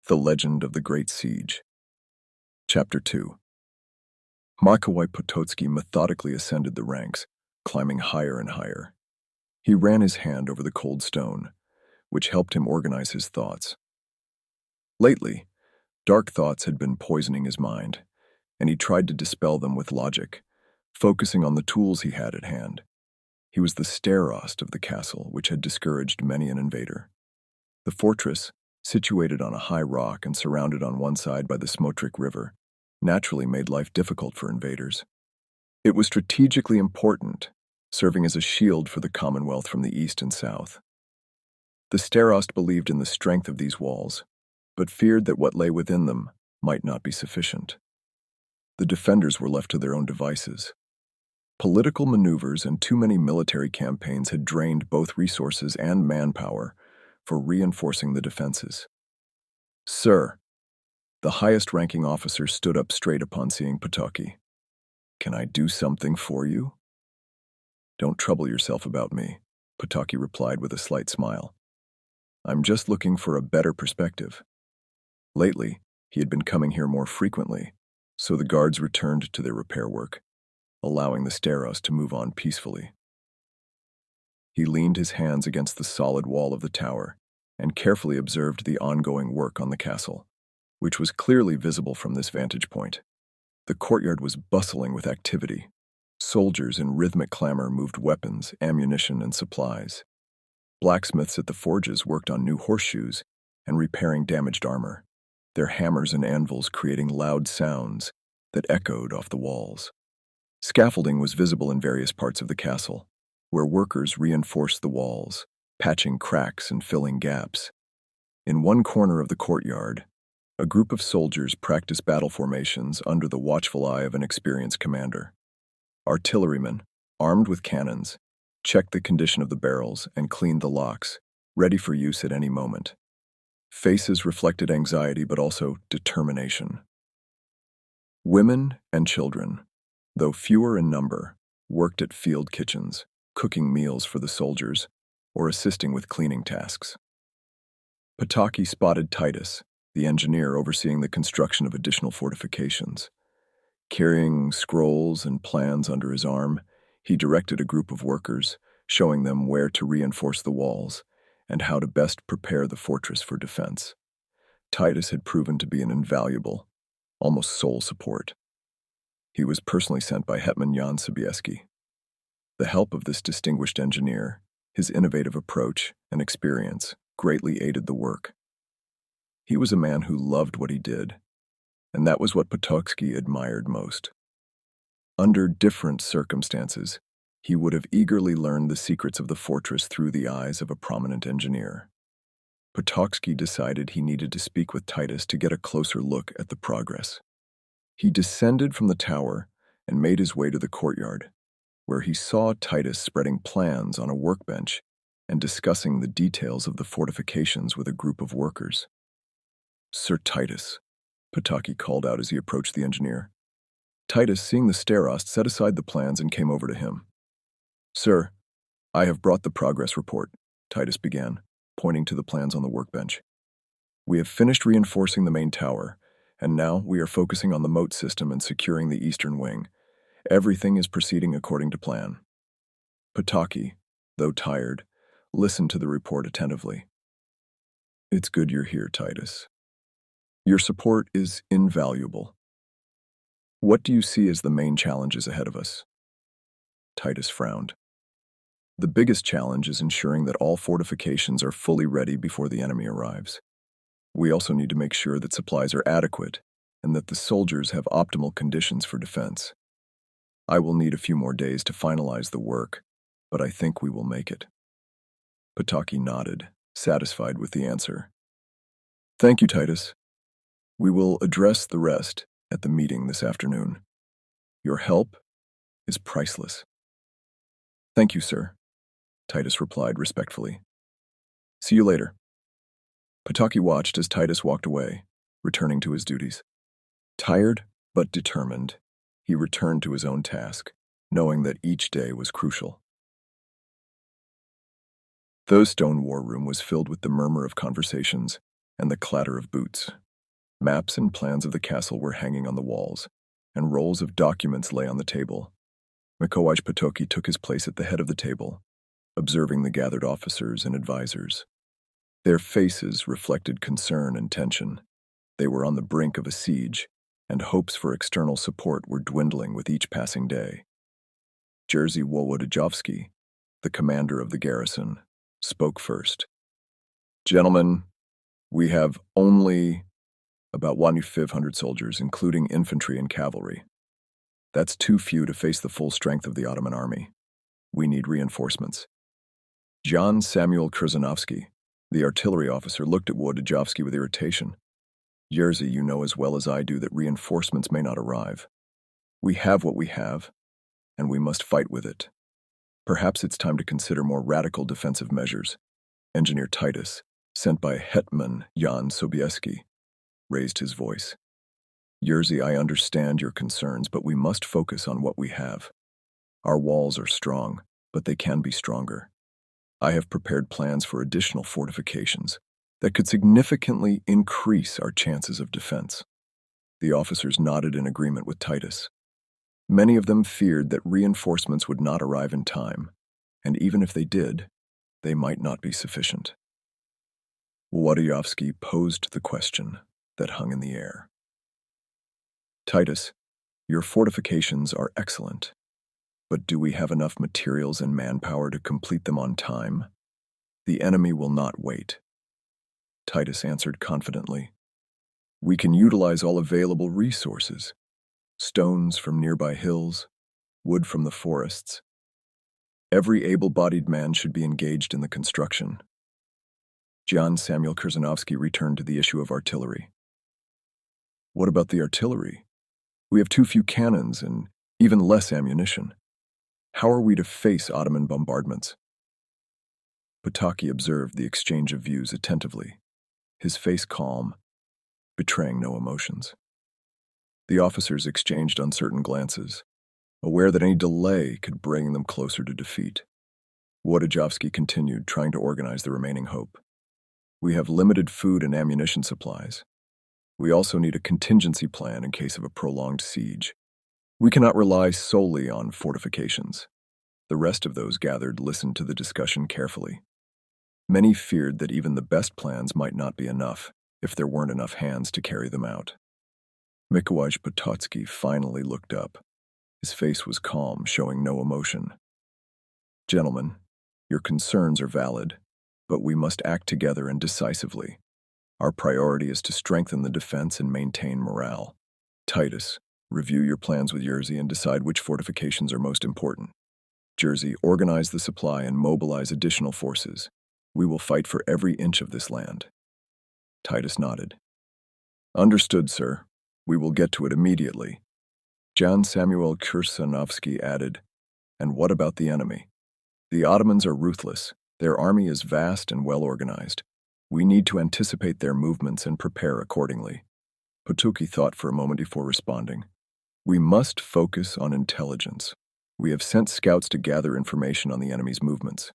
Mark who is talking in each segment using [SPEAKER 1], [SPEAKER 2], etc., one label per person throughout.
[SPEAKER 1] The Legend of the Great Siege. Chapter 2. Mikołaj Potocki methodically ascended the ranks, climbing higher and higher. He ran his hand over the cold stone, which helped him organize his thoughts. Lately, dark thoughts had been poisoning his mind, and he tried to dispel them with logic, focusing on the tools he had at hand. He was the starosta of the castle, which had discouraged many an invader. The fortress, situated on a high rock and surrounded on one side by the Smotrik River, naturally made life difficult for invaders. It was strategically important, serving as a shield for the Commonwealth from the east and south. The starosta believed in the strength of these walls, but feared that what lay within them might not be sufficient. The defenders were left to their own devices. Political maneuvers and too many military campaigns had drained both resources and manpower for reinforcing the defenses. "Sir," the highest-ranking officer stood up straight upon seeing Potocki. "Can I do something for you?" "Don't trouble yourself about me," Potocki replied with a slight smile. "I'm just looking for a better perspective." Lately, he had been coming here more frequently, so the guards returned to their repair work, allowing the starosta to move on peacefully. He leaned his hands against the solid wall of the tower and carefully observed the ongoing work on the castle, which was clearly visible from this vantage point. The courtyard was bustling with activity. Soldiers in rhythmic clamor moved weapons, ammunition, and supplies. Blacksmiths at the forges worked on new horseshoes and repairing damaged armor, their hammers and anvils creating loud sounds that echoed off the walls. Scaffolding was visible in various parts of the castle, where workers reinforced the walls, patching cracks and filling gaps. In one corner of the courtyard, a group of soldiers practiced battle formations under the watchful eye of an experienced commander. Artillerymen, armed with cannons, checked the condition of the barrels and cleaned the locks, ready for use at any moment. Faces reflected anxiety but also determination. Women and children, though fewer in number, worked at field kitchens, cooking meals for the soldiers or assisting with cleaning tasks. Potocki spotted Titus, the engineer overseeing the construction of additional fortifications. Carrying scrolls and plans under his arm, he directed a group of workers, showing them where to reinforce the walls and how to best prepare the fortress for defense. Titus had proven to be an invaluable, almost sole support. He was personally sent by Hetman Jan Sobieski. The help of this distinguished engineer, his innovative approach and experience, greatly aided the work. He was a man who loved what he did, and that was what Potocki admired most. Under different circumstances, he would have eagerly learned the secrets of the fortress through the eyes of a prominent engineer. Potocki decided he needed to speak with Titus to get a closer look at the progress. He descended from the tower and made his way to the courtyard, where he saw Titus spreading plans on a workbench and discussing the details of the fortifications with a group of workers. "Sir Titus," Potocki called out as he approached the engineer. Titus, seeing the starosta, set aside the plans and came over to him. "Sir, I have brought the progress report," Titus began, pointing to the plans on the workbench. "We have finished reinforcing the main tower, and now we are focusing on the moat system and securing the eastern wing. Everything is proceeding according to plan." Potocki, though tired, listened to the report attentively. "It's good you're here, Titus. Your support is invaluable. What do you see as the main challenges ahead of us?" Titus frowned. "The biggest challenge is ensuring that all fortifications are fully ready before the enemy arrives. We also need to make sure that supplies are adequate and that the soldiers have optimal conditions for defense. I will need a few more days to finalize the work, but I think we will make it." Potocki nodded, satisfied with the answer. "Thank you, Titus. We will address the rest at the meeting this afternoon. Your help is priceless." "Thank you, sir," Titus replied respectfully. "See you later." Potocki watched as Titus walked away, returning to his duties. Tired but determined, he returned to his own task, knowing that each day was crucial. The stone war room was filled with the murmur of conversations, and the clatter of boots. Maps and plans of the castle were hanging on the walls, and rolls of documents lay on the table. Mikołaj Potocki took his place at the head of the table, observing the gathered officers and advisors. Their faces reflected concern and tension. They were on the brink of a siege, and hopes for external support were dwindling with each passing day. Jerzy Wołodyjowski, the commander of the garrison, spoke first. "Gentlemen, we have only about 1,500 soldiers, including infantry and cavalry. That's too few to face the full strength of the Ottoman army. We need reinforcements." Jan Samuel Krzyżanowski, the artillery officer, looked at Wołodyjowski with irritation. "Jerzy, you know as well as I do that reinforcements may not arrive. We have what we have, and we must fight with it. Perhaps it's time to consider more radical defensive measures." Engineer Titus, sent by Hetman Jan Sobieski, raised his voice. "Jerzy, I understand your concerns, but we must focus on what we have. Our walls are strong, but they can be stronger. I have prepared plans for additional fortifications that could significantly increase our chances of defense." The officers nodded in agreement with Titus. Many of them feared that reinforcements would not arrive in time, and even if they did, they might not be sufficient. Wołodyjowski posed the question that hung in the air. "Titus, your fortifications are excellent, but do we have enough materials and manpower to complete them on time? The enemy will not wait." Titus answered confidently. "We can utilize all available resources: stones from nearby hills, wood from the forests. Every able-bodied man should be engaged in the construction." Jan Samuel Krzyżanowski returned to the issue of artillery. "What about the artillery? We have too few cannons and even less ammunition. How are we to face Ottoman bombardments?" Potocki observed the exchange of views attentively, his face calm, betraying no emotions. The officers exchanged uncertain glances, aware that any delay could bring them closer to defeat. Wołodyjowski continued, trying to organize the remaining hope. "We have limited food and ammunition supplies. We also need a contingency plan in case of a prolonged siege. We cannot rely solely on fortifications." The rest of those gathered listened to the discussion carefully. Many feared that even the best plans might not be enough if there weren't enough hands to carry them out. Mikołaj Potocki finally looked up. His face was calm, showing no emotion. "Gentlemen, your concerns are valid, but we must act together and decisively. Our priority is to strengthen the defense and maintain morale. Titus, review your plans with Jerzy and decide which fortifications are most important. Jerzy, organize the supply and mobilize additional forces. We will fight for every inch of this land." Titus nodded. "Understood, sir. We will get to it immediately." Jan Samuel Krzyżanowski added, "And what about the enemy? The Ottomans are ruthless. Their army is vast and well organized. We need to anticipate their movements and prepare accordingly." Potocki thought for a moment before responding. "We must focus on intelligence. We have sent scouts to gather information on the enemy's movements.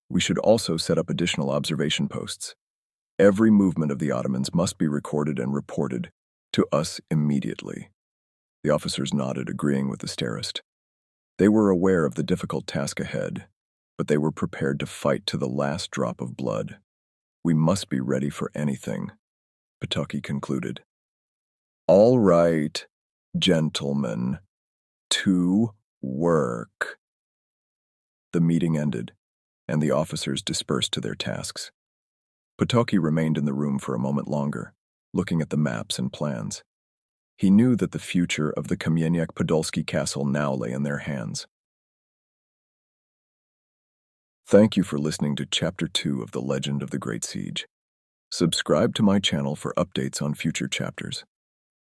[SPEAKER 1] We should also set up additional observation posts. Every movement of the Ottomans must be recorded and reported to us immediately." The officers nodded, agreeing with the starosta. They were aware of the difficult task ahead, but they were prepared to fight to the last drop of blood. "We must be ready for anything," Potocki concluded. "All right, gentlemen, to work." The meeting ended, and the officers dispersed to their tasks. Potocki remained in the room for a moment longer, looking at the maps and plans. He knew that the future of the Kamieniec Podolski castle now lay in their hands. Thank you for listening to Chapter 2 of The Legend of the Great Siege. Subscribe to my channel for updates on future chapters.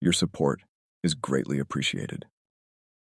[SPEAKER 1] Your support is greatly appreciated.